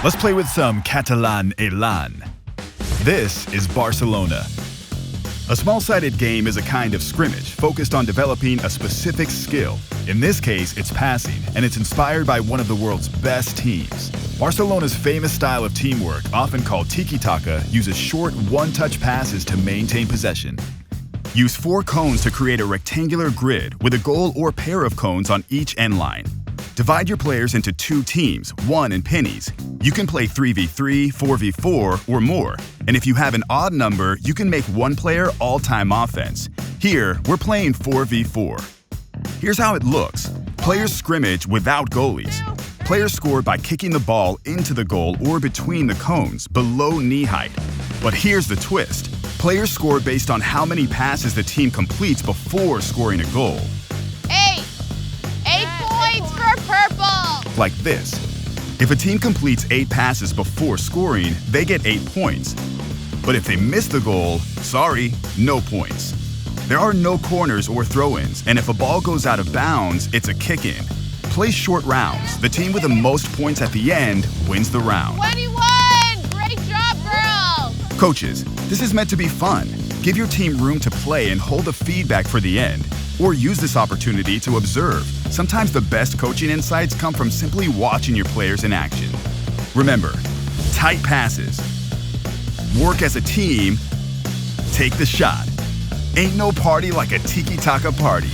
Let's play with some Catalan elan. This is Barcelona. A small-sided game is a kind of scrimmage focused on developing a specific skill. In this case, it's passing, and it's inspired by one of the world's best teams. Barcelona's famous style of teamwork, often called tiki-taka, uses short, one-touch passes to maintain possession. Use 4 cones to create a rectangular grid with a goal or pair of cones on each end line. Divide your players into 2 teams, 1 in pennies. You can play 3v3, 4v4, or more. And if you have an odd number, you can make one player all-time offense. Here, we're playing 4v4. Here's how it looks. Players scrimmage without goalies. Players score by kicking the ball into the goal or between the cones, below knee height. But here's the twist. Players score based on how many passes the team completes before scoring a goal. 8 points for purple! Like this. If a team completes 8 passes before scoring, they get 8 points. But if they miss the goal, sorry, no points. There are no corners or throw-ins, and if a ball goes out of bounds, it's a kick-in. Play short rounds. The team with the most points at the end wins the round. 21! Great job, girls! Coaches, this is meant to be fun. Give your team room to play and hold the feedback for the end. Or use this opportunity to observe. Sometimes the best coaching insights come from simply watching your players in action. Remember, tight passes. Work as a team. Take the shot. Ain't no party like a tiki-taka party.